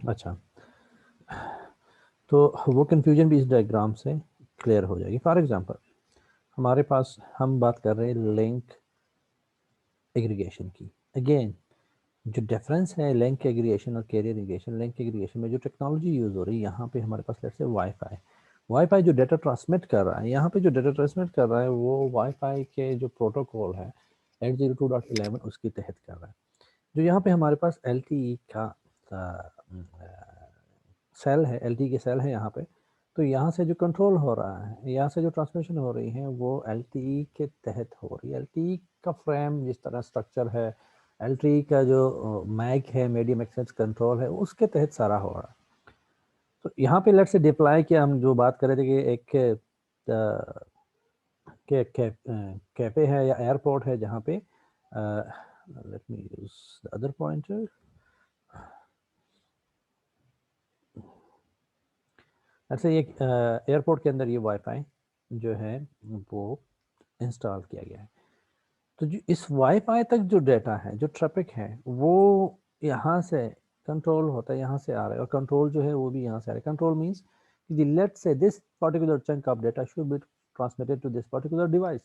अच्छा, तो वो कन्फ्यूजन भी इस डायग्राम से क्लियर हो जाएगी। फॉर एग्जांपल हमारे पास हम बात कर रहे हैं लिंक एग्रीगेशन की। अगेन जो डिफरेंस है लिंक एग्रीगेशन और कैरियर एग्रीगेशन, लिंक एग्रीगेशन में जो टेक्नोलॉजी यूज़ हो रही है, यहाँ पे हमारे पास लेट्स से वाईफाई वाईफाई जो डाटा ट्रांसमिट कर रहा है, यहाँ पे जो डाटा ट्रांसमिट कर रहा है वो वाईफाई के जो प्रोटोकॉल है 802.11 उसके तहत कर रहा है। जो यहाँ पे हमारे पास LTE का सेल है, LTE के सेल है यहाँ पे, तो यहाँ से जो कंट्रोल हो रहा है, यहाँ से जो ट्रांसमिशन हो रही है वो LTE के तहत हो रही है। LTE का फ्रेम जिस तरह स्ट्रक्चर है, LTE का जो मैक है, मीडियम एक्सेस कंट्रोल है, उसके तहत सारा हो रहा है। तो यहाँ पे लेट्स से डिप्लाई किया, हम जो बात कर रहे थे कि एक कैफे है या एयरपोर्ट है जहाँ पे let me use the other pointer. ऐसे एक एयरपोर्ट के अंदर ये वाईफाई जो है वो इंस्टॉल किया गया है। तो जो इस वाईफाई तक जो डाटा है, जो ट्रैफिक है, वो यहाँ से कंट्रोल होता है, यहाँ से आ रहा है, और कंट्रोल जो है वो भी यहाँ से आ रहा है। कंट्रोल मीन्स कि let's say this particular chunk of data should be transmitted to this particular device,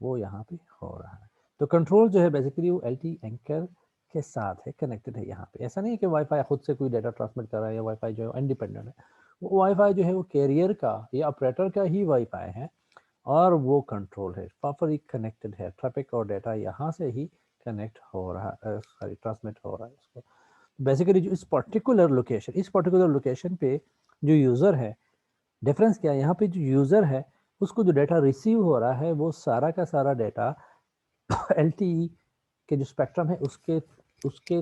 वो यहाँ पे हो रहा है। तो कंट्रोल जो है बेसिकली वो LTE एंकर के साथ है, कनेक्टेड है यहाँ पे। ऐसा नहीं है कि वाईफाई खुद से कोई डाटा ट्रांसमिट कर रहा है या वाईफाई जो है इंडिपेंडेंट है। वो वाईफाई जो है वो कैरियर का या ऑपरेटर का ही वाईफाई है, और वो कंट्रोल है, प्रॉपरली कनेक्टेड है। ट्रैफिक और डाटा यहाँ से ही कनेक्ट हो रहा है, सॉरी ट्रांसमिट हो रहा है उसको। बेसिकली जो इस पर्टिकुलर लोकेशन पे जो यूज़र है, डिफरेंस क्या है, यहाँ पे जो यूज़र है उसको जो डाटा रिसीव हो रहा है वो सारा का सारा डाटा LTE के जो स्पेक्ट्रम है उसके उसके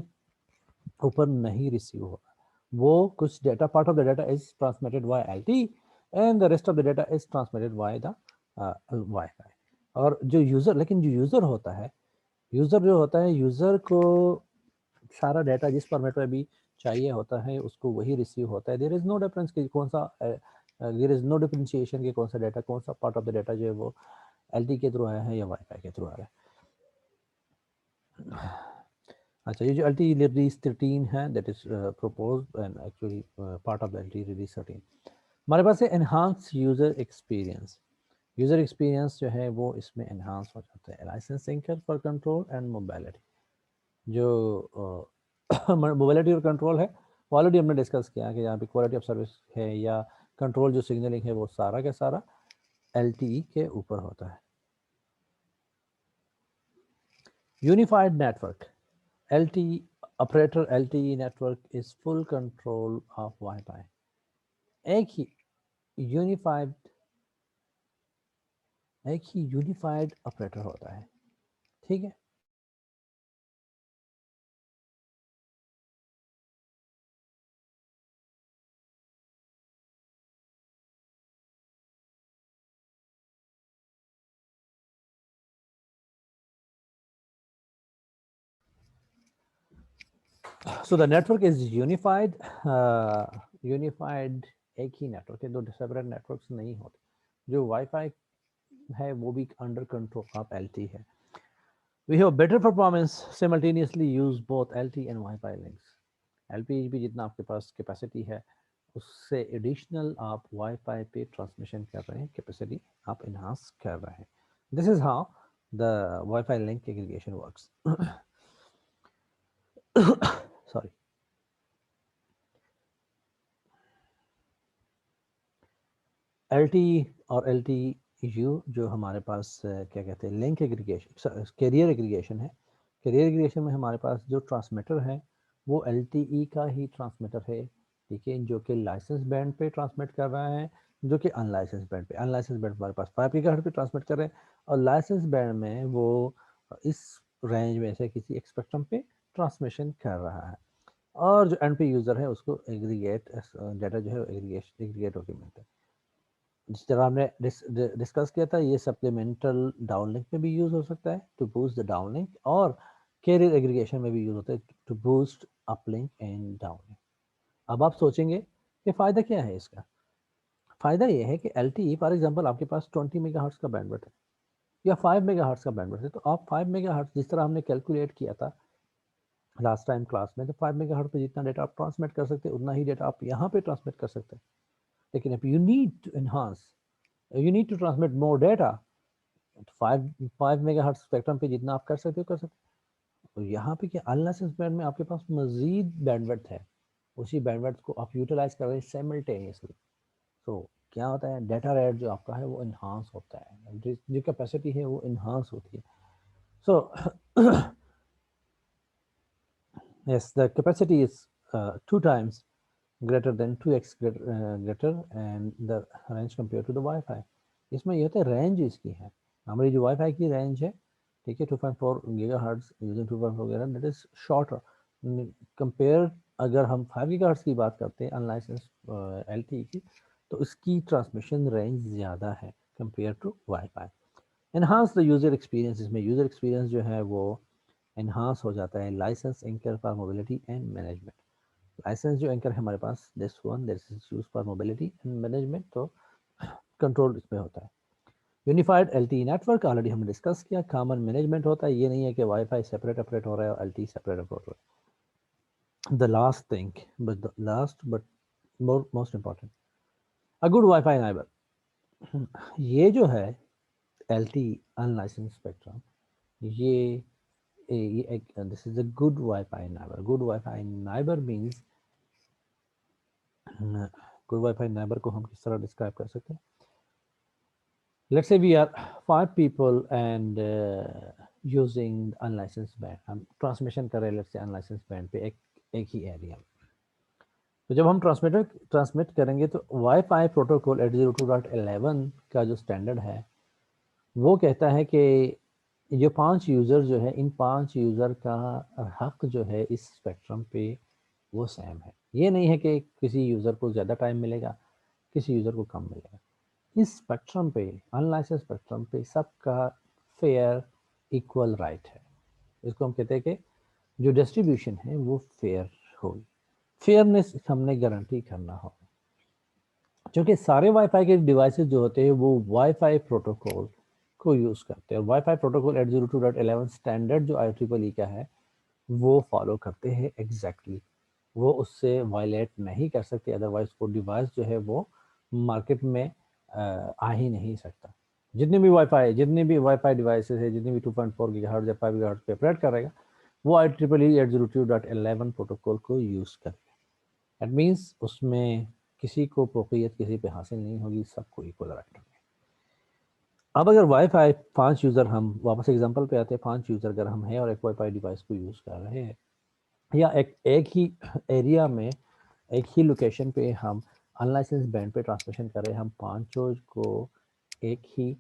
ऊपर नहीं रिसीव हो रहा। वो कुछ data, part of the data is transmitted by LTE and the rest of the data is transmitted by the wifi. और जो यूज़र, लेकिन जो यूज़र होता है, यूज़र को सारा डाटा जिस फॉर्मेट में भी चाहिए होता है उसको वही रिसीव होता है। देयर इज़ नो डिफरेंस कि कौन सा, देयर इज़ नो डिफरेंशिएशन कि कौन सा डाटा, कौन सा पार्ट ऑफ द डाटा जो है वो LTE के थ्रू आया है या वाईफाई के थ्रू आ रहा है। अच्छा, ये जो LTE रिलीज 13 है that is proposed and actually part of the LTE release 13। हमारे पास है enhance user experience. User experience जो है वो इसमें एनहांस हो जाता है। Licence sinker for control and mobility, जो मोबिलिटी और कंट्रोल है वो ऑलरेडी हमने डिस्कस किया कि यहाँ पे क्वालिटी ऑफ सर्विस है या कंट्रोल जो सिग्नलिंग है वो सारा का सारा LTE के ऊपर होता है। Unified network, LTE operator LTE network is full control of Wi-Fi। एक ही यूनिफाइड ऑपरेटर होता है, ठीक है। So the network is unified. Unified एक ही नेटवर्क है, दो सेपरेट नेटवर्क्स नहीं होते। जो वाईफाई है वो भी अंडर कंट्रोल ऑफ LTE है। We have better performance simultaneously use both LTE and Wi-Fi links। LTE भी जितना आपके पास कैपेसिटी है उससे एडिशनल आप वाईफाई पे ट्रांसमिशन कर रहे हैं, कैपेसिटी आप इनहांस कर रहे हैं। This is how the wifi link aggregation works. Sorry. LTE और LTU जो हमारे पास क्या कहते हैं, लिंक एग्रीगेशन, कैरियर एग्रीगेशन है। कैरियर एग्रीगेशन में हमारे पास जो ट्रांसमीटर है वो LTE का ही ट्रांसमीटर है, ठीक है, जो कि लाइसेंस बैंड पे ट्रांसमिट कर रहा है, जो कि अनलाइसेंस बैंड पे। अनलाइसेंस बैंड हमारे पास 5 गीगाहर्ट्ज़ पे ट्रांसमिट कर रहे हैं, और लाइसेंस बैंड में वो इस रेंज में से किसी एक स्पेक्ट्रम पे ट्रांसमिशन कर रहा है। और जो एंड पे यूज़र है उसको एग्रीगेट डाटा जो है एग्रीगेट होकर मिलता है। जिस तरह हमने डिस्कस किया था, ये सप्लीमेंटल डाउनलिंक में भी यूज़ हो सकता है टू बूस्ट द डाउनलिंक, और कैरियर एग्रीगेशन में भी यूज़ होता है to boost uplink and downlink. अब आप सोचेंगे कि फ़ायदा क्या है इसका। फ़ायदा ये है कि LTE फॉर एग्जांपल आपके पास 20 मेगाहर्ट्ज़ का बैंडविड्थ है या 5 मेगाहर्ट्ज़ का बैंडविड्थ है, तो आप 5 मेगाहर्ट्ज़ जिस तरह हमने कैलकुलेट किया था लास्ट टाइम क्लास में, तो 5 मेगाहर्ट्ज पे जितना डेटा आप ट्रांसमिट कर सकते हैं उतना ही डेटा आप यहाँ पे ट्रांसमिट कर सकते हैं। लेकिन अब you need to enhance, you need to transmit more data, 5 megahertz spectrum पे जितना आप कर सकते हो कर सकते हो। तो यहाँ पे क्या अनलाइसेंस बैंड में आपके पास मजीद बैंडविड्थ है, उसी बैंडविड्थ को आप यूटिलाइज कर रहे हैं साइमल्टेनियसली। तो क्या होता है, डाटा रेट जो आपका है वो इन्हांस होता है, जो कैपेसिटी है वो इन्हांस होती है। सो yes, the capacity is 2 times greater than 2x greater and the range compared to the Wi-Fi। इसमें ये होता है रेंज इसकी है, हमारी जो वाईफाई की रेंज है, ठीक है, 2.4 gigahertz using 2.4 gigahertz, that is shorter compare. अगर हम 5 गीगाहर्ट्ज की बात करते हैं अनलाइसेंस एलटीई की, तो इसकी ट्रांसमिशन रेंज ज़्यादा है compare to wifi. Enhance the user experience, इसमें यूज़र एक्सपीरियंस जो है वो एनहांस हो जाता है। Licence anchor for mobility and management, licence जो एंकर है हमारे पास, this is use for mobility and management, तो कंट्रोल इसमें होता है। यूनिफाइड एलटीई नेटवर्क ऑलरेडी हमने डिस्कस किया, कॉमन मैनेजमेंट होता है, ये नहीं है कि वाईफाई सेपरेट ऑपरेट हो रहा है और एलटीई सेपरेट ऑपरेट हो रहा है। The last thing but last but most important, a good wifi neighbour. ये जो है एलटीई अनलाइसेंस स्पेक्ट्रम, ये this is a good Wi-Fi neighbor. Good Wi-Fi neighbor means good Wi-Fi neighbor को हम किस तरह डिस्क्राइब कर सकते हैं? Let's say we are 5 people and using unlicensed band, हम ट्रांसमिशन कर रहे हैं let's say unlicensed band पे एक ही एरिया में। तो जब हम ट्रांसमिट करेंगे तो वाईफाई प्रोटोकॉल 802.11 का जो स्टैंडर्ड है वो कहता है कि ये 5 यूज़र जो है, इन 5 यूज़र का हक जो है इस स्पेक्ट्रम पे वो सेम है। ये नहीं है कि किसी यूज़र को ज़्यादा टाइम मिलेगा, किसी यूज़र को कम मिलेगा। इस स्पेक्ट्रम पे, अनलाइसेंस स्पेक्ट्रम पे सबका फेयर इक्वल राइट है। इसको हम कहते हैं कि जो डिस्ट्रीब्यूशन है वो फेयर होगी। फेयरनेस हमने गारंटी करना होगा, क्योंकि सारे वाईफाई के डिवाइसेस जो होते हैं वो वाईफाई प्रोटोकॉल को यूज़ करते हैं, और वाईफाई प्रोटोकॉल 802.11 स्टैंडर्ड जो IEEE का है वो फॉलो करते हैं एग्जैक्टली। वो उससे वायलेट नहीं कर सकते, अदरवाइज वो डिवाइस जो है वो मार्केट में आ ही नहीं सकता। जितने भी वाईफाई डिवाइसेस है, जितने भी 2.4 गीगाहर्ट्ज या 5 गीगाहर्ट्ज पे ऑपरेट करेगा, वो IEEE 802.11 प्रोटोकॉल को यूज़ करेगा। दैट मीन्स उसमें किसी को फोकियत किसी पे हासिल नहीं होगी, सबको इक्वल राइट होंगे। अब अगर वाईफाई 5 यूज़र, हम वापस एग्जांपल पे आते हैं, 5 यूज़र अगर हम हैं और एक वाईफाई डिवाइस को यूज़ कर रहे हैं, या एक ही एरिया में, एक ही लोकेशन पे हम अनलाइसेंस बैंड पे ट्रांसमिशन कर रहे हैं, हम पांचों को एक ही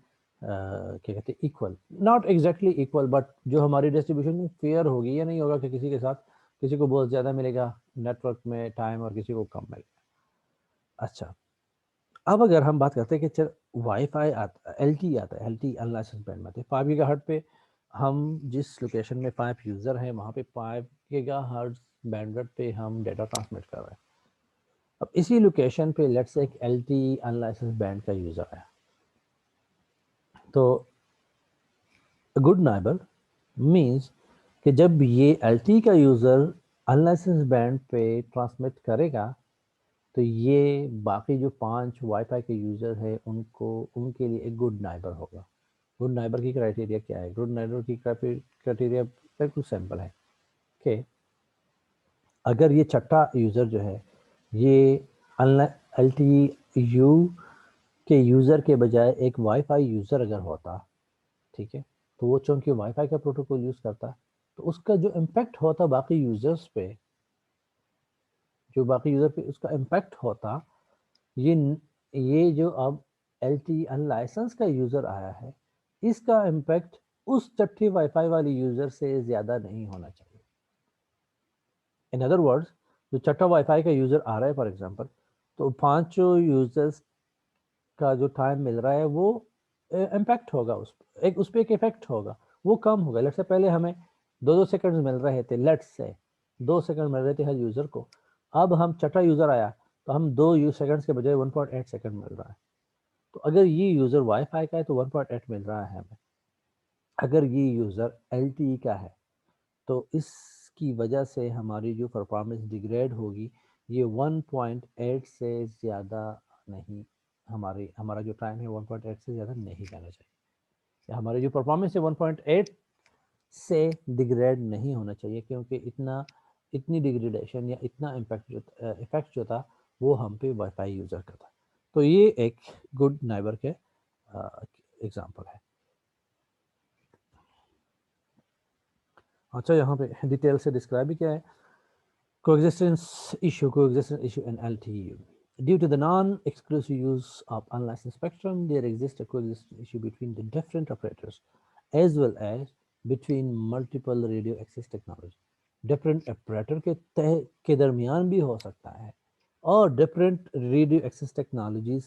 क्या कहते हैं, equal, not exactly equal, but जो हमारी डिस्ट्रीब्यूशन फेयर होगी। ये नहीं होगा कि किसी के साथ किसी को बहुत ज़्यादा मिलेगा नेटवर्क में टाइम और किसी को कम मिलेगा। अच्छा, अब अगर हम बात करते हैं कि चल वाईफाई आता, एलटी आता है, एलटी अनलाइसेंस बैंड में आते हैं 5 गीगाहर्ट्ज पे, हम जिस लोकेशन में 5 यूज़र हैं वहाँ पे 5 गीगाहर्ट्ज बैंडविड्थ पे हम डेटा ट्रांसमिट कर रहे हैं। अब इसी लोकेशन पे लेट्स से एक एलटी अनलाइसेंस बैंड का यूज़र है, तो गुड नाइबर मींस कि जब ये एलटी का यूज़र अनलाइसेंस बैंड पे ट्रांसमिट करेगा, तो ये बाकी जो 5 वाईफाई के यूज़र हैं उनको, उनके लिए एक गुड नाइबर होगा। गुड नाइबर की क्राइटेरिया क्या है? गुड नाइबर की क्राइटेरिया बिल्कुल सिंपल है कि अगर ये छठा यूज़र जो है ये एल टी यू के यूज़र के बजाय एक वाईफाई यूज़र अगर होता, ठीक है, तो वो चूँकि वाईफाई का प्रोटोकॉल यूज़ करता, तो उसका जो इम्पैक्ट होता बाकी यूज़र्स पे, जो बाकी यूज़र पे उसका इम्पैक्ट होता, ये ये जो अब एल टी अनलाइसेंस का यूज़र आया है, इसका इम्पैक्ट उस छठी वाईफाई वाली यूज़र से ज़्यादा नहीं होना चाहिए। इन अदर वर्ड्स, जो छठा वाईफाई का यूज़र आ रहा है फॉर एग्जांपल, तो 5 यूज़र्स का जो टाइम मिल रहा है वो इम्पैक्ट होगा, उस पर एक इफेक्ट होगा, वो कम होगा। लेट्स से पहले हमें 2-2 सेकंड्स मिल रहे थे, लेट्स से 2 सेकंड मिल रहे थे हर यूज़र को, अब हम छठा यूज़र आया तो हम 2 सेकंड्स के बजाय 1.8 सेकंड मिल रहा है। तो अगर ये यूज़र वाईफाई का है तो 1.8 मिल रहा है हमें, अगर ये यूज़र एल का है तो इस की वजह से हमारी जो परफॉर्मेंस डिग्रेड होगी ये 1.8 से ज़्यादा नहीं, हमारा जो टाइम है 1.8 से ज़्यादा नहीं जाना चाहिए। हमारी जो परफॉर्मेंस है 1.8 से डिग्रेड नहीं होना चाहिए, क्योंकि इतनी डिग्रेडेशन या इतना इफेक्ट जो था वो हम पे वाईफाई यूज़र का था। तो ये एक गुड नाइबर के एग्जांपल है। अच्छा, यहाँ पे डिटेल से डिस्क्राइब भी किया है coexistence issue in LTE. Due to the non-exclusive use of unlicensed spectrum, there exists a coexistence issue between the different operators as well as between multiple radio access technology. Different operator के दरमियान भी हो सकता है, और different radio access technologies,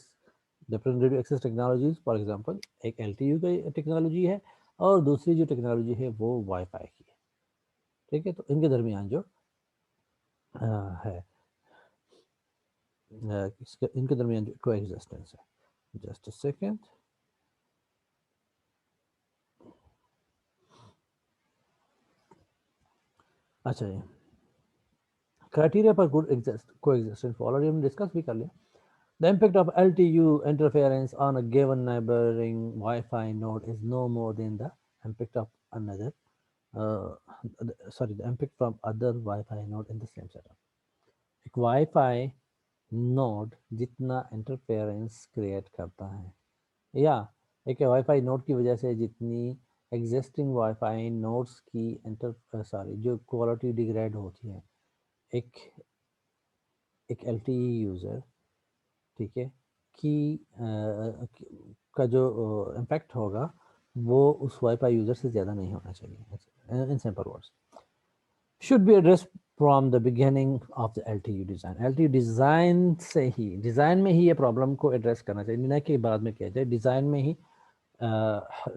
for example एक LTU की technology है और दूसरी जो टेक्नोलॉजी है वो वाईफाई की है, ठीक है। तो इनके दरमियान जो है इनके दरमियान जो कोएग्जिस्टेंस है। Just a second. अच्छा जी, criteria for good coexistence already हमने डिस्कस भी कर लिया। The impact of LTU interference on a given neighboring Wi-Fi node is no more than the impact of another the impact from other Wi-Fi node in the same setup. एक Wi-Fi node जितना interference create करता है, या एक wifi node की वजह से जितनी एग्जिस्टिंग वाईफाई नोड्स की जो क्वालिटी डिग्रेड होती है, एक LTE यूज़र, ठीक है, का जो इम्पैक्ट होगा वो उस वाईफाई यूज़र से ज़्यादा नहीं होना चाहिए। In simple words, should be addressed from the beginning of the LTU design. LTU design में ही ये प्रॉब्लम को एड्रेस करना चाहिए, न कि बाद में किया जाए।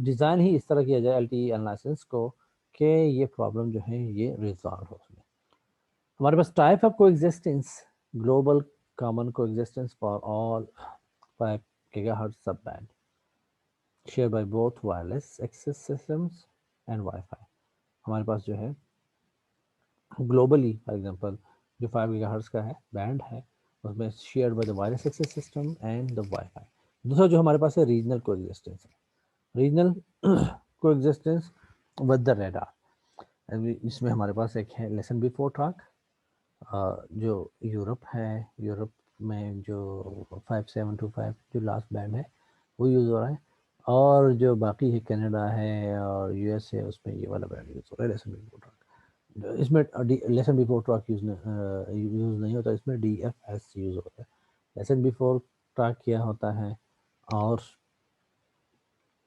डिज़ाइन ही इस तरह किया जाए LTE अनलाइसेंस को कि ये प्रॉब्लम जो है ये रिजॉल्व हो सके। हमारे पास type of coexistence, global common coexistence for all 5 GHz sub band share by both wireless access systems and wifi. हमारे पास जो है ग्लोबली फॉर एग्जांपल जो 5 GHz का है बैंड है, उसमें share by the wireless access system and the wifi. दूसरा जो हमारे पास है रीजनल कोएग्जिस्टेंस है, regional coexistence with the radar. इसमें हमारे पास एक है लेसन बिफोर टॉक, जो यूरोप है, यूरोप में जो 5725 जो लास्ट बैंड है वो यूज़ हो रहा है, और जो बाकी है कनाडा है और यूएस है, उसमें ये वाला बैंड यूज़ हो रहा है लेसन बिफोर टॉक। इसमें लेसन बिफोर टॉक यूज़ नहीं होता, इसमें DFS यूज़ होता है। लेसन बिफोर टॉक क्या होता है और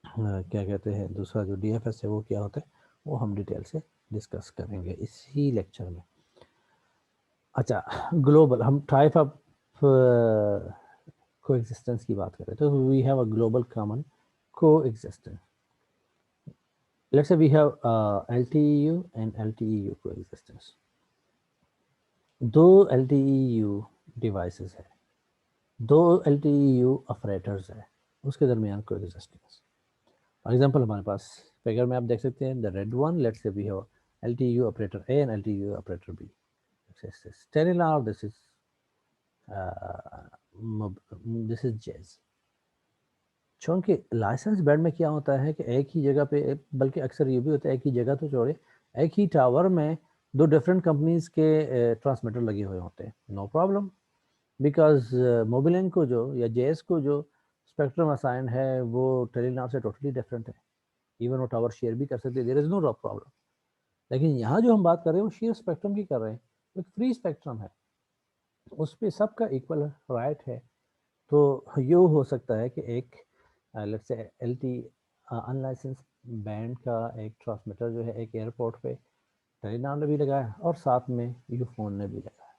क्या कहते हैं दूसरा जो DFS है वो क्या होता है, वो हम डिटेल से डिस्कस करेंगे इसी लेक्चर में। अच्छा, ग्लोबल हम टाइप ऑफ कोएग्जिस्टेंस की बात करें तो we have a global common coexistence. Let's say we have LTEU and LTEU coexistence. दो LTEU डिवाइसेस है, दो LTEU ऑपरेटर्स है, उसके दरमियान कोएग्जिस्टेंस। फॉर एग्जांपल हमारे पास फिगर में आप देख सकते हैं the red one, let's say we have LTEU operator A and LTEU operator B। Telenor, this is जेज। चूँकि लाइसेंस बैंड में क्या होता है कि एक ही जगह पे, बल्कि अक्सर ये भी होता है एक ही जगह तो छोड़े, एक ही टावर में दो डिफरेंट कंपनीज के ट्रांसमीटर लगे हुए होते हैं, नो प्रॉब्लम, बिकॉज मोबिलिंग को जो या जेएस को जो स्पेक्ट्रम असाइन है वो टेलीनॉर से टोटली डिफरेंट है, इवन वो टावर शेयर भी कर सकते हैं, देयर इज नो प्रॉब्लम। लेकिन यहाँ जो हम बात कर रहे हैं वो शेयर स्पेक्ट्रम की कर रहे हैं, एक फ्री स्पेक्ट्रम है, उस पर सबका इक्वल राइट है। तो ये हो सकता है कि एक let's say LTE unlicensed band का एक ट्रांसमीटर जो है एक एयरपोर्ट पे टेलीनॉर ने भी लगाया और साथ में यूफोन ने भी लगाया,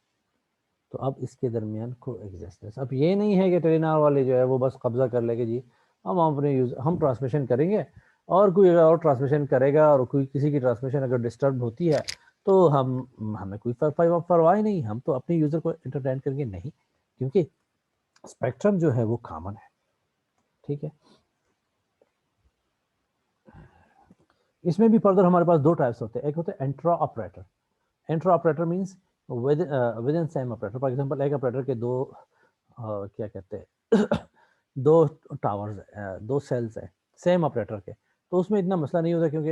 तो अब इसके दरमियान को एग्जिस्टेंस। अब ये नहीं है कि टेलीनॉर वाले जो है वो बस कब्जा कर लेके जी हम अपने हम ट्रांसमिशन करेंगे और कोई अगर और ट्रांसमिशन करेगा और कोई किसी की ट्रांसमिशन अगर डिस्टर्ब होती है तो हमें कोई परवाह ही नहीं, हम तो अपने यूज़र को एंटरटेन करेंगे नहीं, क्योंकि स्पेक्ट्रम जो है वो कॉमन है, ठीक है। इसमें भी फर्दर हमारे पास दो टाइप्स होते हैं, एक होते हैं intra operator. Inter operator means with in same operator. For example एक ऑपरेटर के दो क्या कहते हैं दो टावर्स, दो सेल्स है सेम ऑपरेटर के, तो उसमें इतना मसला नहीं होता, क्योंकि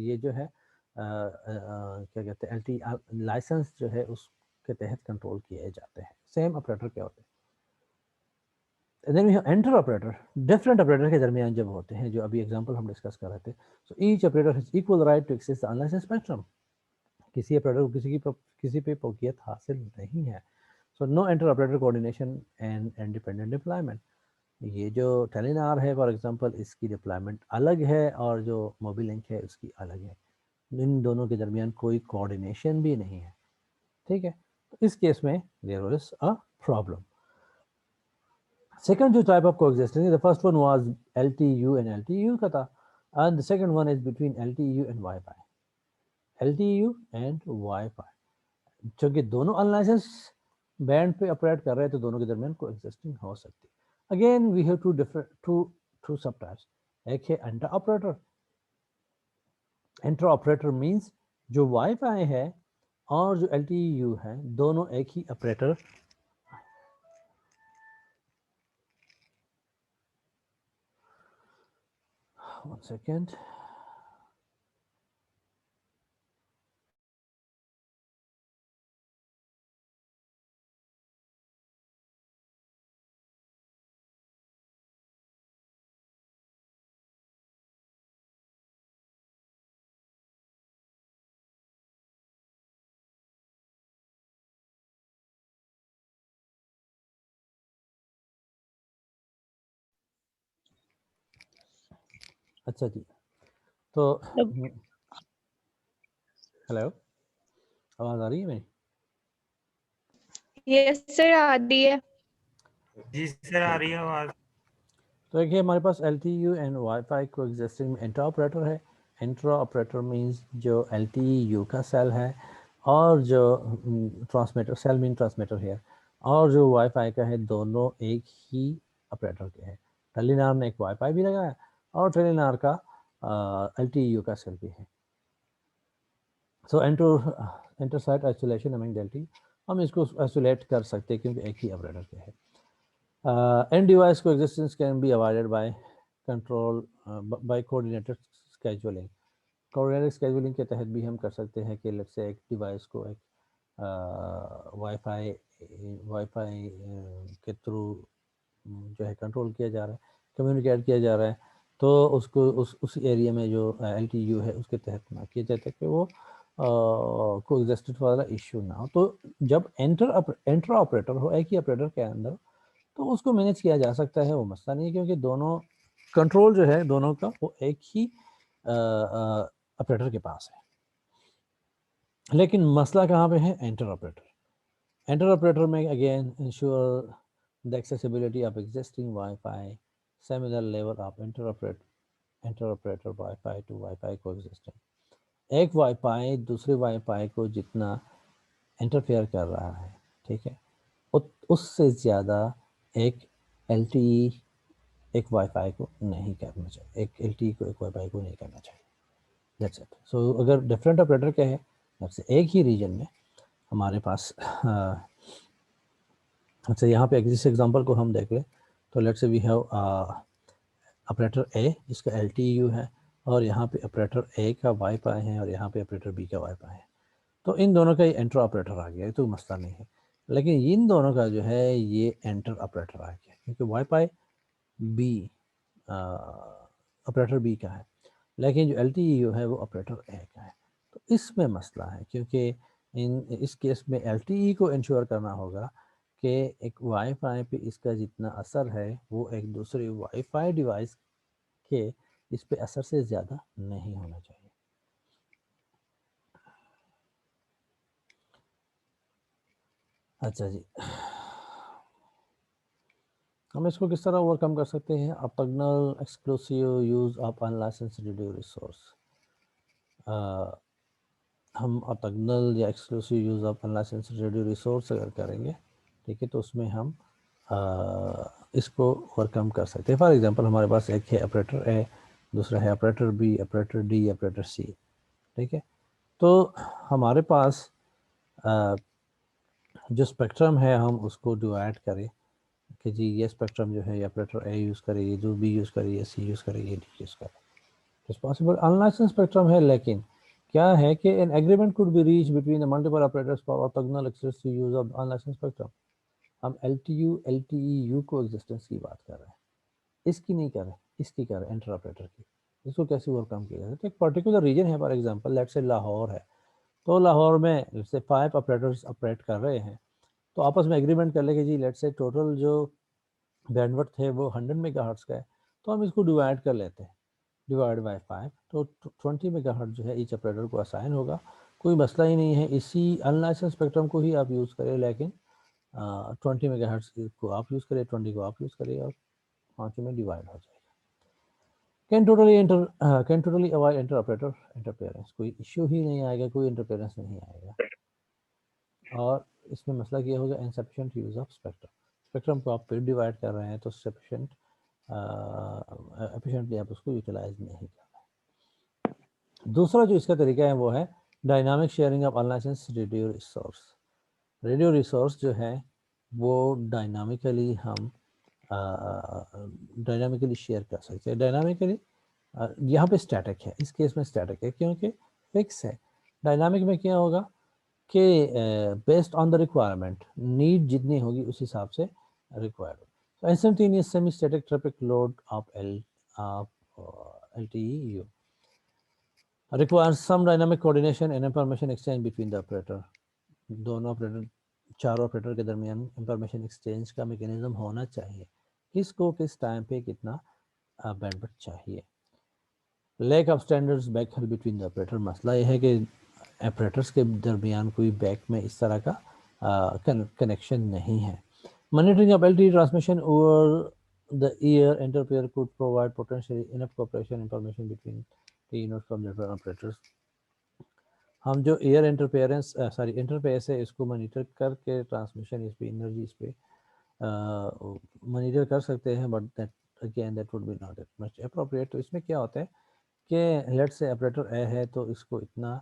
ये जो है क्या कहते हैं एलटी लाइसेंस जो है उसके तहत कंट्रोल किए जाते हैं, सेम ऑपरेटर के होते हैं। Then we have inter operator, different operator के दरमियान जब होते हैं, जो अभी एग्जांपल हम डिस्कस कर रहे थे। So each operator has equal right to access the unlicensed spectrum. किसी ऑपरेटर को किसी पे फौकियत हासिल नहीं है। So no inter operator coordination and independent deployment. ये जो टेलीनार है फॉर एग्जांपल, इसकी डिप्लॉयमेंट अलग है और जो मोबिलिंक है उसकी अलग है, इन दोनों के दरमियान कोई कोऑर्डिनेशन भी नहीं है, ठीक है। तो इस केस में there is a problem. Second जो type of coexistence, the first one was LTU and LTU का था, and the second one is between LTU and wifi, LTU and wifi. क्योंकि दोनों अनलाइसेंस बैंड पे ऑपरेट कर रहे हैं, तो दोनों के दरमियान कोएग्जिस्टिंग हो सकती है। अगेन वी हैव टू सब टाइप्स। एक है inter operator. Inter operator means जो वाईफाई है और जो एलटीयू है दोनों एक ही ऑपरेटर, वन सेकेंड, अच्छा जी। तो हेलो, आवाज आ रही है मेरी? यस सर, आ रही है। जी सर, आ रही है आवाज। तो देखिए हमारे पास एलटीयू एंड वाईफाई को एग्जिस्टिंग में इंट्रा ऑपरेटर है। इंट्रा ऑपरेटर मींस जो एलटीयू का सेल है और जो ट्रांसमीटर, सेल मीन ट्रांसमीटर है, और जो वाईफाई का है, दोनों एक ही ऑपरेटर के हैं। टेलीनार ने एक वाईफाई भी लगाया और टेलीनार का एलटीयू का सेल भी है। So inter site isolation among LT, हम इसको आइसोलेट कर सकते हैं क्योंकि एक ही ऑपरेटर के है। End device coexistence can be avoided by coordinated scheduling. Coordinated scheduling के तहत भी हम कर सकते हैं कि लेट्स से एक डिवाइस को एक वाईफाई के थ्रू जो है कंट्रोल किया जा रहा है, कम्युनिकेट किया जा रहा है, तो उसको उस एरिया में जो एलटीयू है उसके तहत ना किया जाता है कि वो कोएग्जिस्टेंस वाला इशू ना हो। तो जब एंटर ऑपरेटर हो एक ही ऑपरेटर के अंदर, तो उसको मैनेज किया जा सकता है, वो मसला नहीं है, क्योंकि दोनों कंट्रोल जो है दोनों का वो एक ही ऑपरेटर के पास है। लेकिन मसला कहाँ पे है? Inter operator. एंटर ऑपरेटर में again ensure the accessibility of existing wifi, similar level of inter operator wifi to wifi coexisting. एक वाईफाई दूसरे वाईफाई को जितना इंटरफेयर कर रहा है, ठीक है, उससे ज़्यादा एक एलटीई एक वाईफाई को नहीं करना चाहिए, एक एलटीई को एक वाईफाई को नहीं करना चाहिए। That's it. सो अगर डिफरेंट ऑपरेटर के हैं, जैसे एक ही रीजन में हमारे पास अच्छा यहाँ पे जिस एग्जांपल को हम देख लें, तो let's say we have operator ए जिसका एलटीयू है, और यहाँ पे ऑपरेटर ए का वाईफाई है, और यहाँ पे ऑपरेटर बी का वाईफाई है। तो इन दोनों का ही एंटर ऑपरेटर आ गया, तो मसला नहीं है। लेकिन इन दोनों का जो है ये एंटर ऑपरेटर आ गया, क्योंकि वाईफाई बी ऑपरेटर बी का है, लेकिन जो एलटीयू है वो ऑपरेटर ए का है। तो इसमें मसला है, क्योंकि इस केस में एलटीई को इंश्योर करना होगा कि एक वाईफाई पे इसका जितना असर है वो एक दूसरे वाईफाई डिवाइस के इस पे असर से ज़्यादा नहीं होना चाहिए। अच्छा जी, हम इसको किस तरह ओवरकम कर सकते हैं? Orthogonal exclusive use of unlicensed radio resource. हम ऑर्थोगोनल या exclusive use of unlicensed radio resource अगर करेंगे, ठीक है, तो उसमें हम इसको ओवरकम कर सकते हैं। फॉर एग्जांपल हमारे पास एक है ऑपरेटर ए, दूसरा है operator B, operator D, operator C, ठीक है। तो हमारे पास जो स्पेक्ट्रम है हम उसको डिवाइड करें कि जी ये स्पेक्ट्रम जो है ये ऑपरेटर ए यूज़ करे, ये जो बी यूज़ करे, ये सी यूज़ करे, ये डी यूज़ करे, इट्स पॉसिबल। अनलाइसेंस स्पेक्ट्रम है, लेकिन क्या है कि an agreement could be reach between the multiple operators for orthogonal access to use of unlicense spectrum. हम LTU को एग्जिस्टेंस की बात कर रहे हैं, इसकी नहीं कर रहे, इसकी कर रहे हैं, इंटर ऑपरेटर की। इसको कैसे ओवरकम किया जाए? तो एक पर्टिकुलर रीजन है, for example let's say Lahore है, तो लाहौर में लेट्स से 5 ऑपरेटर्स ऑपरेट कर रहे हैं, तो आपस में एग्रीमेंट कर ले कि जी लेट्स से टोटल जो बैंडविड्थ है वो 100 मेगाहर्ट्ज का है, तो हम इसको डिवाइड कर लेते हैं, डिवाइड बाय 5, तो 20 मेगाहर्ट्ज जो है ईच ऑपरेटर को असाइन होगा। कोई मसला ही नहीं है, इसी अनलाइसेंस स्पेक्ट्रम को ही आप यूज़ करें, लेकिन 20 मेगाहर्ट्ज को आप यूज़ करें, 20 को आप यूज़ करें, और 5 में डिवाइड हो जाएगा। Can totally avoid inter operator interference, कोई इश्यू ही नहीं आएगा, कोई इंटरफेरेंस नहीं आएगा। और इसमें मसला क्या होगा? Insufficient use of spectrum. Spectrum को आप फिर डिवाइड कर रहे हैं तो सफिशिएंट एफिशिएंटली आप उसको यूटिलाइज नहीं कर रहे। दूसरा जो इसका तरीका है वो है dynamic sharing of unlicensed radio resource. Radio resource जो है वो डायनामिकली हम डायनामिकली शेयर कर सकते हैं। डायनामिकली यहाँ पे स्टैटिक है, इस केस में स्टैटिक है क्योंकि फिक्स है। डायनामिक में क्या होगा कि based on the requirement, need जितनी होगी उस हिसाब से required. So instantaneous semi-static traffic load of LTE requires some dynamic coordination and information exchange between the operator. दोनों ऑपरेटर, चारों ऑपरेटर के दरमियान इंफॉर्मेशन एक्सचेंज का मैकेनिज्म होना चाहिए, किसको किस टाइम पे कितना बैंडविड्थ चाहिए। Lack of standards backhaul between the operator, मसला यह है कि ऑपरेटर्स के दरमियान कोई बैक में इस तरह का कनेक्शन नहीं है। Monitoring of LTE transmission over the air interpair could provide potentially enough cooperation information between the units from different operators. हम जो एयर इंटरफेरेंस इंटरफेस है इसको मॉनिटर करके ट्रांसमिशन इस पे एनर्जी इस पे मॉनिटर कर सकते हैं, but that again that would be not that much appropriate. तो इसमें क्या होता है कि लेट्स से ऑपरेटर ए है तो इसको इतना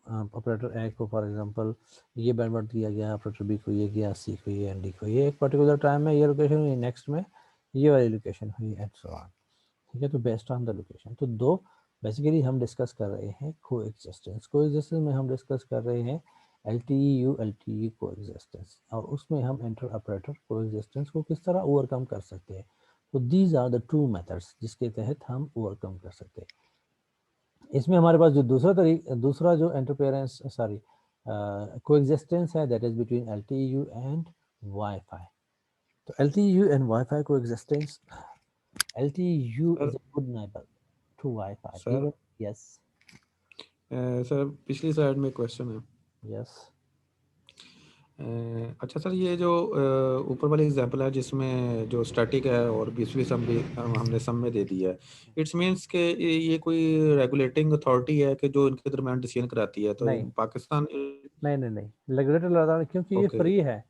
ऑपरेटर ए को फॉर एग्जांपल ये बैंडविड्थ दिया गया, ऑपरेटर बी को ये गया, सी को ये, एंड डी को ये, एक पर्टिकुलर टाइम में ये लोकेशन हुई, नेक्स्ट में ये वाली लोकेशन हुई, एंड सो ऑन। ठीक है, तो बेस्ड ऑन द लोकेशन। तो दो बेसिकली हम डिस्कस कर रहे हैं को एग्जिस्टेंस में हम डिस्कस कर रहे हैं LTE को एग्जिस्टेंस, और उसमें हम इंटर ऑपरेटर को एग्जिस्टेंस को किस तरह ओवरकम कर सकते हैं। तो these are the two methods जिसके तहत हम ओवरकम कर सकते हैं। इसमें हमारे पास जो दूसरा जो इंटरफेरेंस कोएग्जिस्टेंस है, that is between LTU and wifi. तो LTU and wifi coexistence, LTU sir is a good neighbor to Wi-Fi. Sir Even yes, sir पिछली स्लाइड में क्वेश्चन है। yes. अच्छा सर, ये जो ऊपर वाली एग्जांपल है जिसमें जो स्टैटिक है और 20वीं सम भी हमने सम में दे दी है, इट्स मींस के ये कोई रेगुलेटिंग अथॉरिटी है कि जो इनके दरमियान डिसीजन कराती है, तो नहीं पाकिस्तान नहीं रेगुलेटर लगा, क्योंकि ये ओके फ्री है,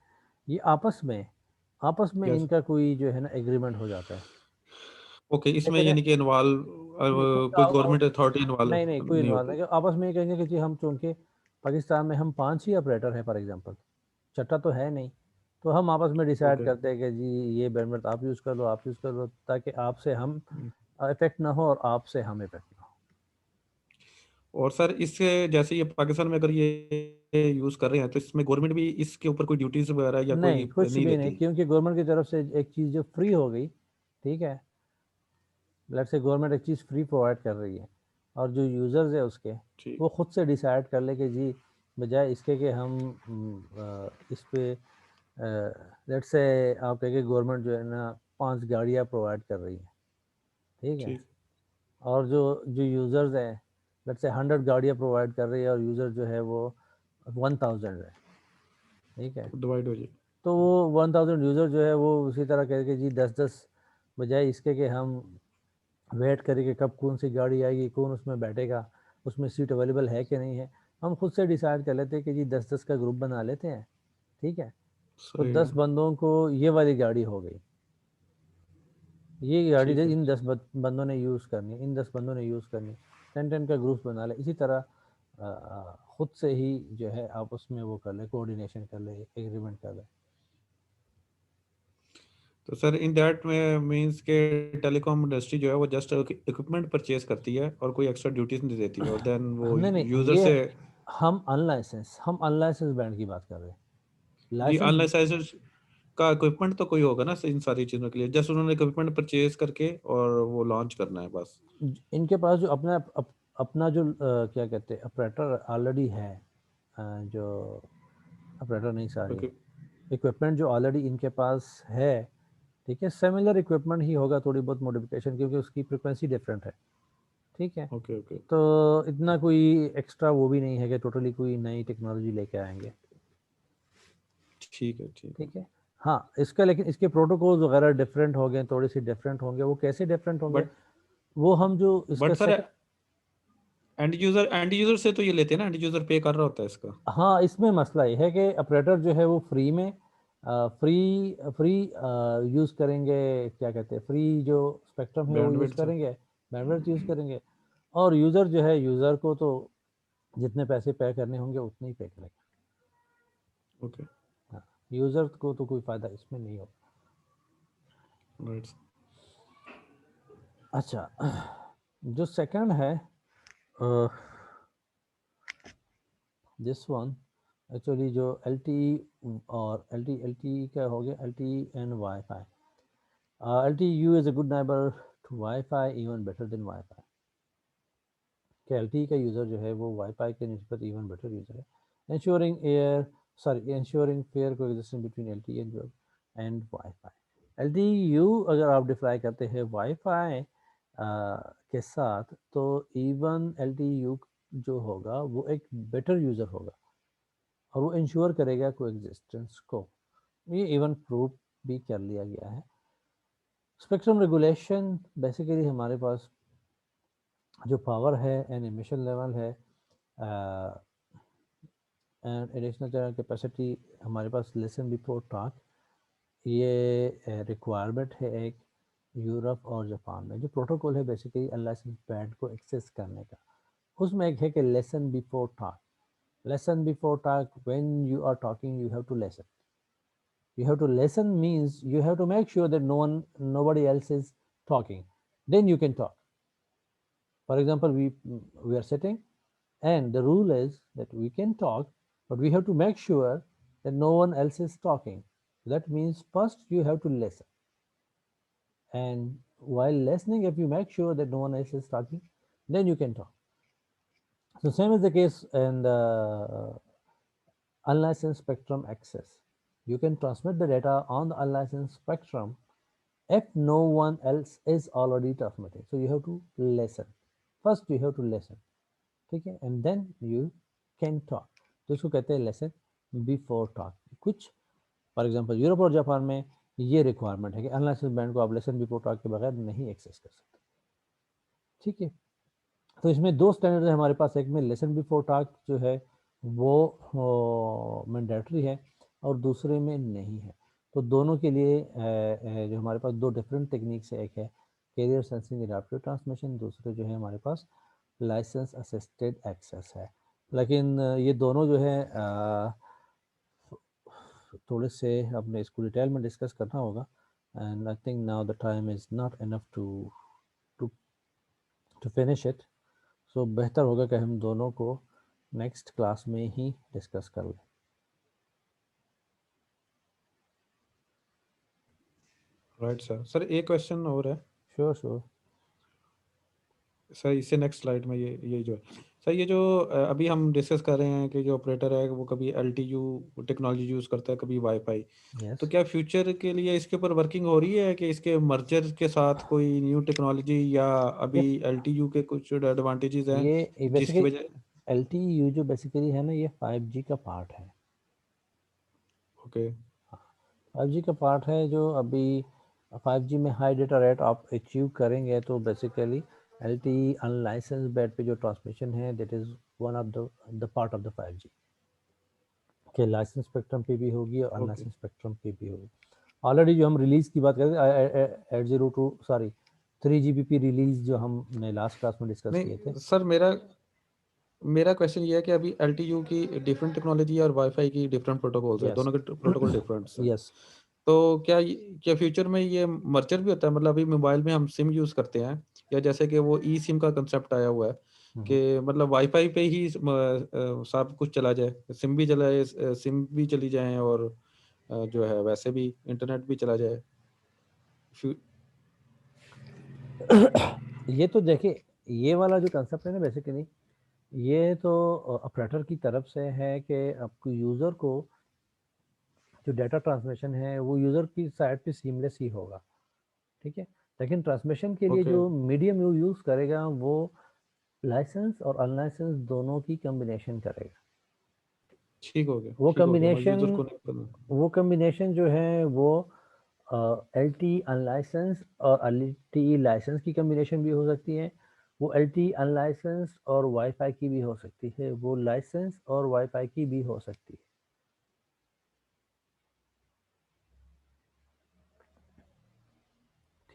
ये आपस में यस इनका कोई जो है ना एग्रीमेंट हो जाता है। ओके, इसमें जैसे यानी कि इन्वॉल्व कोई गवर्नमेंट अथॉरिटी इन्वॉल्व नहीं कोई नहीं इन्वॉल्व होती। नहीं, आपस में ये कहेंगे कि जी हम चूंकि पाकिस्तान में हम 5 ही ऑपरेटर हैं फॉर एग्जांपल, छठा तो है नहीं, तो हम आपस में डिसाइड ओके करते हैं कि जी ये बैंडविड्थ आप यूज़ कर लो, आप यूज़ कर लो, ताकि आपसे हम इफेक्ट ना हो और आपसे हम इफेक्ट ना हो। और सर इससे जैसे ये पाकिस्तान में अगर ये यूज कर रहे हैं, तो इसमें गवर्नमेंट भी इसके ऊपर कोई ड्यूटीज वगैरह या कोई नहीं, कुछ नहीं भी नहीं, लेती? क्योंकि गवर्नमेंट की तरफ से एक चीज़ जो फ्री हो गई, ठीक है, लेट्स से गवर्नमेंट एक चीज़ फ्री प्रोवाइड कर रही है, और जो यूज़र्स है उसके ठीक वो खुद से डिसाइड कर ले कि जी बजाय इसके कि हम इस पे लेट्स से आप कहें कि गवर्नमेंट जो है ना 5 गाड़ियाँ प्रोवाइड कर रही है, ठीक है, ठीक और जो यूज़र्स हैं लेट्स से 100 गाड़ियाँ प्रोवाइड कर रही है, और यूज़र जो है वो 1000 है, ठीक है, डिवाइड हो जाए। तो वो 1000 यूज़र जो है वो उसी तरह करके जी 10-10 बजाय इसके कि हम वेट करें कि कब कौन सी गाड़ी आएगी, कौन उसमें बैठेगा, उसमें सीट अवेलेबल है कि नहीं है, हम खुद से डिसाइड कर लेते हैं कि जी 10-10 का ग्रुप बना लेते हैं, ठीक है, तो सही 10 है। बंदों को ये वाली गाड़ी हो गई, ये गाड़ी ठीक है इन 10 बंदों ने यूज़ करनी, इन 10 बंदों ने यूज़ करनी, 10 का ग्रुप बना ले, इसी तरह खुद से ही जो है आप उसमें वो कर ले, कोऑर्डिनेशन कर ले, एग्रीमेंट कर ले। तो सर इन दैट में मींस के टेलीकॉम इंडस्ट्री जो है वो जस्ट इक्विपमेंट परचेज करती है और कोई एक्स्ट्रा ड्यूटीज नहीं देती है, और देन वो नहीं नहीं, यूजर ये से हम अनलाइसेंस बैंड की बात कर रहे हैं। जी लाइसेंस अनलाइसेंस्ड का इक्विपमेंट तो कोई होगा ना इन सारी चीजों के लिए, जस्ट उन्होंने इक्विपमेंट परचेज करके और वो लॉन्च करना है बस। इनके पास जो अपना जो क्या कहते हैं ऑपरेटर ऑलरेडी है, जो ऑपरेटर नहीं सॉरी ओके इक्विपमेंट जो ऑलरेडी इनके पास है, ठीक है, सिमिलर इक्विपमेंट ही होगा, थोड़ी बहुत मॉडिफिकेशन, क्योंकि उसकी फ्रिक्वेंसी डिफरेंट है, ठीक है। ओके ओके तो इतना कोई एक्स्ट्रा वो भी नहीं है कि टोटली कोई नई टेक्नोलॉजी लेके आएंगे, ठीक है ठीक है। हाँ, इसका लेकिन इसके प्रोटोकॉल्स वगैरह डिफरेंट हो गए, थोड़े से डिफरेंट होंगे। वो कैसे डिफरेंट होंगे, बट वो हम जो इसका सर एंड यूजर से तो ये लेते हैं ना, एंड यूजर पे कर रहा होता है इसका। हाँ, इसमें मसला ये है कि ऑपरेटर जो है वो फ्री में फ्री यूज़ करेंगे, क्या कहते हैं, फ्री जो स्पेक्ट्रम है वो यूज़ बैंडविड्थ करेंगे, बैंडविड्थ यूज़ करेंगे, और यूज़र जो है, यूज़र को तो जितने पैसे पे करने होंगे उतने ही पे करेंगे। ओके हाँ, यूज़र को तो कोई फ़ायदा इसमें नहीं होगा। राइट। अच्छा, जो सेकंड है दिस वन, एक्चुअली जो LTE और LTE का हो गया, LTE and wifi. LTU is a good neighbor to Wi-Fi, even better than Wi-Fi. कि LTE का यूज़र जो है वो वाईफाई के निस्बत इवन बेटर यूज़र है, ensuring fair coexistence between LTE and Wi-Fi. LTU अगर आप डिप्लाई करते हैं वाईफाई के साथ, तो इवन LTU जो होगा वो एक बेटर यूज़र होगा और वो इंश्योर करेगा कोएग्जिस्टेंस को। ये इवन प्रूव भी कर लिया गया है। स्पेक्ट्रम रेगुलेशन बेसिकली हमारे पास जो पावर है एंड एमिशन लेवल है एंड एडिशनल कैपेसिटी हमारे पास लिसन बिफोर टॉक, ये रिक्वायरमेंट है एक यूरोप और जापान में। जो प्रोटोकॉल है बेसिकली अनलाइसेंस बैंड को एक्सेस करने का, उसमें एक है कि listen before talk. Listen before talk, when you are talking you have to listen. You have to listen means you have to make sure that nobody else is talking. Then you can talk. For example, we are sitting, and the rule is that we can talk, but we have to make sure that no one else is talking. That means first you have to listen, and while listening, if you make sure that no one else is talking, then you can talk. So same is the case in the unlicensed spectrum access. You can transmit the data on the unlicensed spectrum if no one else is already transmitting. So you have to listen. First you have to listen, ठीक है, and then you can talk. तो इसको कहते हैं lesson before talk. कुछ for example Europe और जापान में ये रिक्वायरमेंट है कि अनलाइसेंस बैंड को आप लेसन बिफोर टॉक के बगैर नहीं एक्सेस कर सकते, ठीक है। तो इसमें दो स्टैंडर्ड है हमारे पास, एक में लेसन बिफोर टॉक जो है वो मैंडेटरी है और दूसरे में नहीं है। तो दोनों के लिए जो हमारे पास दो डिफरेंट टेक्निक्स है, एक है कैरियर सेंसिंग एडाप्टिव ट्रांसमिशन, दूसरे जो है हमारे पास लाइसेंस असिस्टेड एक्सेस है। लेकिन ये दोनों जो है थोड़े से अपने इसको डिटेल में डिस्कस करना होगा, and I think now the time is not enough to finish it. So बेहतर होगा कि हम दोनों को नेक्स्ट क्लास में ही डिस्कस कर लें। राइट सर एक क्वेश्चन और है श्योर श्योर। सर, इससे नेक्स्ट स्लाइड में ये जो सर ये जो अभी हम डिस्कस कर रहे हैं कि जो ऑपरेटर है वो कभी LTU टेक्नोलॉजी यूज़ करता है, कभी वाईफाई, यस, तो क्या फ्यूचर के लिए इसके ऊपर वर्किंग हो रही है कि इसके मर्जर के साथ कोई न्यू टेक्नोलॉजी, या अभी LTU के कुछ एडवांटेजेस हैं ये जिसकी बेसिकली वजह। LTU जो बेसिकली है ना, ये 5G का पार्ट है। ओके 5G का पार्ट है जो अभी 5G में हाई डेटा रेट आप अचीव करेंगे, तो बेसिकली LTE अनलाइसेंस बैंड पे जो ट्रांसमिशन है that is one of the part of the 5G के लाइसेंस स्पेक्ट्रम पे भी होगी और ओके अनलाइसेंस स्पेक्ट्रम पे भी होगी। ऑलरेडी जो हम रिलीज़ की बात करें 802 सॉरी 3GPP रिलीज जो हमने लास्ट क्लास में डिस्कस किए थे। नहीं सर, मेरा क्वेश्चन ये है कि अभी LTU की डिफरेंट टेक्नोलॉजी है और वाईफाई की डिफरेंट प्रोटोकॉल्स है, यस दोनों के प्रोटोकॉल डिफरेंट है। यस तो क्या फ्यूचर में ये मर्जर भी होता है? मतलब अभी मोबाइल में हम सिम यूज करते हैं, या जैसे कि वो ई सिम का कंसेप्ट आया हुआ है कि मतलब वाईफाई पे ही सब कुछ चला जाए, सिम भी चलाए, सिम भी चली जाए और जो है वैसे भी इंटरनेट भी चला जाए। ये तो देखिए, ये वाला जो कंसेप्ट है ना, बेसिकली ये तो ऑपरेटर की तरफ से है कि आपको यूज़र को जो डाटा ट्रांसमिशन है वो यूज़र की साइड पे सीमलेस ही होगा, ठीक है। लेकिन ट्रांसमिशन के लिए ओके, जो मीडियम यूज़ करेगा वो लाइसेंस और अनलाइसेंस दोनों की कम्बिनेशन करेगा। ठीक हो गया, वो ठीक हो गया, मैं कम्बिनेशन यूजर को नहीं करना। वो कम्बिनेशन जो है वो LTE अनलाइसेंस और LTE लाइसेंस की कम्बिनेशन भी हो सकती है, वो LTE अनलाइसेंस और वाईफाई की भी हो सकती है, वो लाइसेंस और वाईफाई की भी हो सकती है।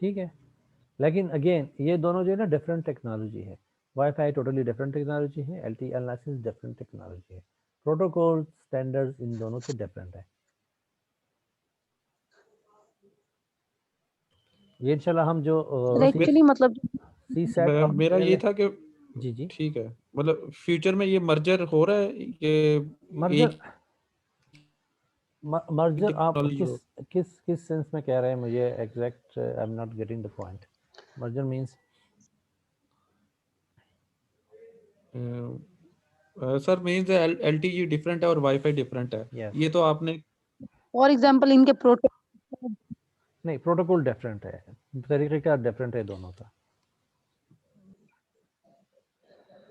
ठीक है, लेकिन अगेन ये दोनों जो है ना डिफरेंट टेक्नोलॉजी है। वाईफाई टोटली डिफरेंट टेक्नोलॉजी है, LTE अनलाइसेंस डिफरेंट टेक्नोलॉजी है, प्रोटोकॉल स्टैंडर्ड्स इन दोनों के डिफरेंट है। ये इंशाल्लाह हम जो एक्चुअली मतलब सी सेट और मेरा ये था कि जी जी ठीक है, मतलब फ्यूचर में ये मर्जर हो रहा है कि मर्जर एक मर्जर आप टेक्नोलॉजी किस हो। किस किस सेंस में कह रहे हैं? मुझे exact I am not getting the point. Merger means sir means LTE different है और वाईफाई डिफरेंट है, यस, ये तो आपने फॉर एग्जांपल इनके प्रोटोकॉल नहीं प्रोटोकॉल डिफरेंट है, तरीका डिफरेंट है दोनों का।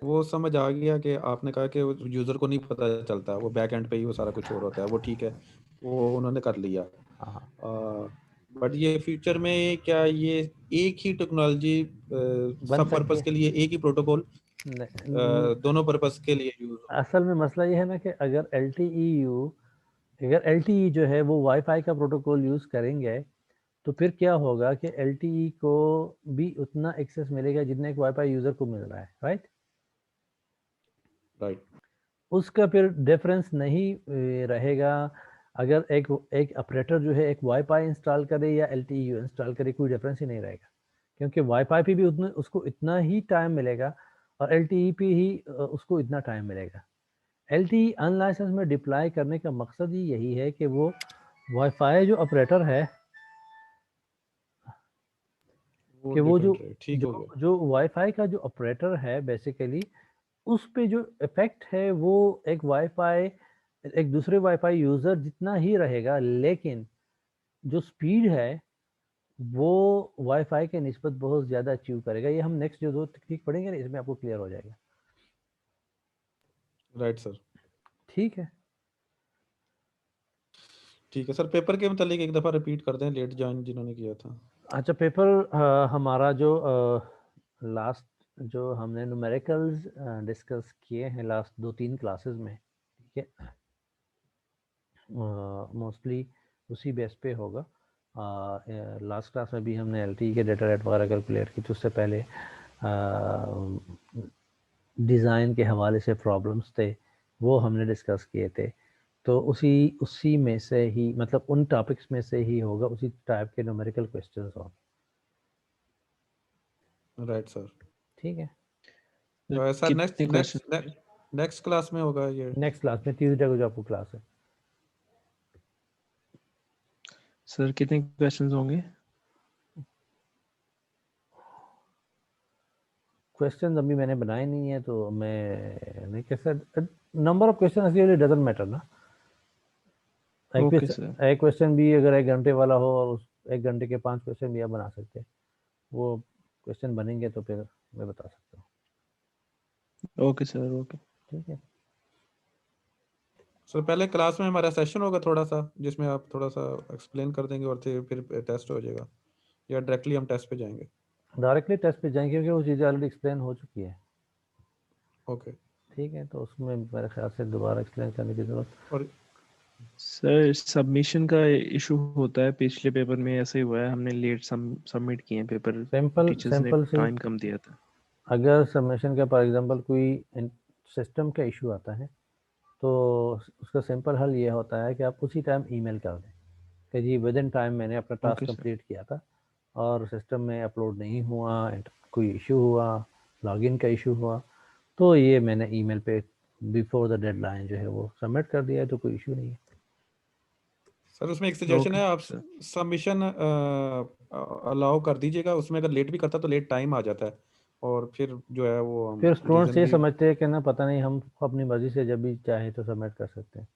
वो समझ आ गया कि आपने कहा कि यूजर को नहीं पता चलता, वो बैक एंड पे ही वो सारा कुछ और होता है, वो ठीक है, वो उन्होंने कर लिया। हाँ बट ये फ्यूचर में क्या ये एक ही टेक्नोलॉजी बन सब सकती पर्पस है। के लिए, एक ही प्रोटोकॉल दोनों पर्पस के लिए यूज हो? असल में मसला ये है ना कि अगर LTE जो है वो वाईफाई का प्रोटोकॉल यूज़ करेंगे तो फिर क्या होगा कि LTE को भी उतना एक्सेस मिलेगा जितना एक वाईफाई यूज़र को मिल रहा है, राइट। राइट, उसका फिर डिफरेंस नहीं रहेगा। अगर एक एक ऑपरेटर जो है एक वाईफाई इंस्टॉल करे या LTE इंस्टॉल करे, कोई डिफरेंस ही नहीं रहेगा, क्योंकि वाईफाई पे भी उतना उसको इतना ही टाइम मिलेगा और LTE पे ही उसको इतना टाइम मिलेगा। LTE अनलाइसेंस में डिप्लॉय करने का मकसद ही यही है कि वो वाईफाई जो ऑपरेटर है वो कि वो जो डिफरेंट है, ठीक हो जो गया। जो वाईफाई का जो ऑपरेटर है बेसिकली उस पे जो इफेक्ट है वो एक दूसरे वाईफाई यूज़र जितना ही रहेगा, लेकिन जो स्पीड है वो वाईफाई के निस्बत बहुत ज़्यादा अचीव करेगा। ये हम नेक्स्ट जो 2 तकनीक पढ़ेंगे ना इसमें आपको क्लियर हो जाएगा। राइट सर, ठीक है, ठीक है सर। पेपर के मतलब एक दफ़ा रिपीट कर दें, लेट ज्वाइन जिन्होंने किया था। अच्छा पेपर हमारा जो लास्ट जो हमने न्यूमेरिकल्स डिस्कस किए हैं लास्ट 2-3 क्लासेस में, ठीक है, मोस्टली उसी बेस पे होगा। लास्ट क्लास में भी हमने LTE के डेटा रेट वगैरह कैलकुलेट की, तो उससे पहले डिज़ाइन के हवाले से प्रॉब्लम्स थे वो हमने डिस्कस किए थे। तो उसी में से ही मतलब उन टॉपिक्स में से ही होगा, उसी टाइप के न्यूमेरिकल क्वेश्चंस होंगे। Right sir. ठीक है, सर कितने क्वेश्चन नेक्स्ट क्लास में होगा ये? नेक्स्ट क्लास में ट्यूसडे को जो आपको क्लास है। सर कितने क्वेश्चंस होंगे? क्वेश्चन अभी मैंने बनाए नहीं है तो मैं नहीं कह सकता। Number of question really doesn't matter ना। ओके सर, एक क्वेश्चन भी अगर 1 घंटे वाला हो और उस 1 घंटे के 5 क्वेश्चन भी आप बना सकते हैं, वो क्वेश्चन बनेंगे तो फिर मैं बता सकता हूँ। Okay sir, okay. ठीक है, सर पहले क्लास में हमारा सेशन होगा थोड़ा सा, जिसमें आप थोड़ा सा एक्सप्लेन कर देंगे और फिर टेस्ट हो जाएगा, या डायरेक्टली हम टेस्ट पे जाएंगे? डायरेक्टली टेस्ट पे जाएंगे क्योंकि वो चीज़ें ऑलरेडी एक्सप्लेन हो चुकी है। ओके। ठीक है, तो उसमें मेरे ख्याल से दोबारा एक्सप्लेन करने की जरूरत। और सर सबमिशन का इशू होता है, पिछले पेपर में ऐसा ही हुआ है, हमने लेट सबमिट किए हैं पेपर, टीचर्स ने सिंपल से टाइम कम दिया था। अगर सबमिशन का फॉर एग्जांपल कोई सिस्टम का इशू आता है तो उसका सिंपल हल ये होता है कि आप उसी टाइम ईमेल कर दें कि जी विद इन टाइम मैंने अपना टास्क ओके सर। कंप्लीट किया था और सिस्टम में अपलोड नहीं हुआ, कोई इशू हुआ, लॉगिन का इशू हुआ, तो ये मैंने ईमेल पे बिफोर द डेडलाइन जो है वो सबमिट कर दिया है, तो कोई इशू नहीं है। सर उसमें एक सजेशन है, आप सबमिशन अलाउ कर दीजिएगा, उसमें अगर लेट भी करता तो लेट टाइम आ जाता है और फिर जो है वो हम फिर स्टूडेंट्स reason ये भी- समझते हैं कि ना पता नहीं हम अपनी मर्जी से जब भी चाहे तो सबमिट कर सकते हैं,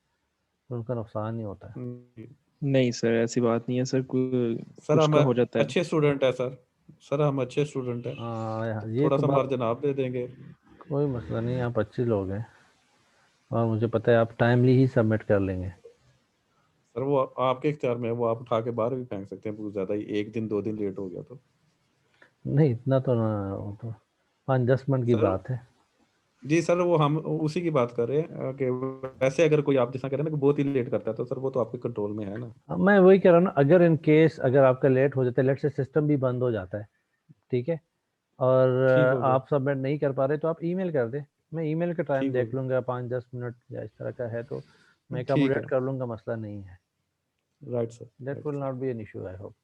तो उनका नुकसान नहीं होता है। नहीं सर ऐसी बात नहीं है सर, सर कुछ हम का हो जाता है। अच्छे स्टूडेंट है सर हम अच्छे स्टूडेंट है, ये थोड़ा तो सा बात मार्जिन आप दे देंगे। कोई मसला नहीं, आप अच्छे लोग हैं और मुझे पता है आप टाइमली ही सबमिट कर लेंगे। सर वो आपके इख्तियार में है, वो आप उठा के बाहर भी फेंक सकते हैं, बहुत ज्यादा ही 1 दिन 2 दिन लेट हो गया तो। नहीं इतना तो ना, वो तो 5-10 मिनट की सर बात है। जी सर वो हम उसी की बात कर रहे हैं कि वैसे अगर कोई आप जैसा कह रहे हैं ना कि बहुत ही लेट करता है तो सर वो तो आपके कंट्रोल में है ना। अब मैं वही कह रहा हूँ ना, अगर इन केस अगर आपका लेट हो जाता है, लेट से सिस्टम भी बंद हो जाता है, ठीक है, और ठीक हो गया, आप सबमिट नहीं कर पा रहे तो आप ईमेल कर दें, मैं ईमेल का टाइम ठीक हो देख लूँगा, 5-10 मिनट या इस तरह का है तो मैं गया, ठीक है, अकोमोडेट कर लूँगा, मसला नहीं है। Right sir, that will not be an issue I hope.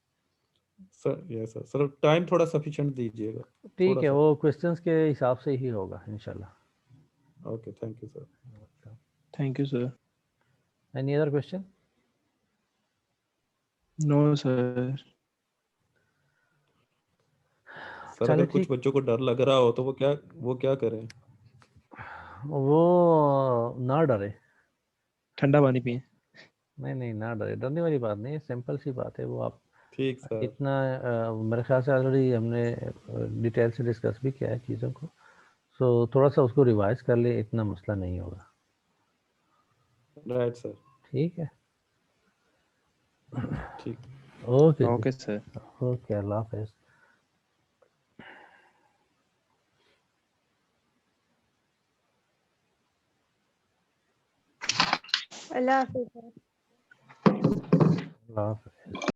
Sir yes sir time थोड़ा सफिशिएंट दीजिएगा, ठीक थोड़ा है, सा। वो क्वेश्चंस के हिसाब से ही होगा इंशाल्लाह। Okay thank you sir. Thank you sir. Any other question? No sir. Sir चलो अगर कुछ ठीक, बच्चों को डर लग रहा हो तो वो क्या करें? वो ना डरे, ठंडा पानी पिए। नहीं नहीं ना डरे, डरने वाली बात नहीं है, सिंपल सी बात है वो। आप ठीक सर, इतना मेरे ख्याल से ऑलरेडी हमने डिटेल से डिस्कस भी किया है चीज़ों को, सो थोड़ा सा उसको रिवाइज कर ले, इतना मसला नहीं होगा। राइट सर, ठीक है, ठीक। ओके जी, ओके सर। ओके, अल्लाह हाफिज़। अल्लाह हाफिज़। अल्लाह हाफिज़।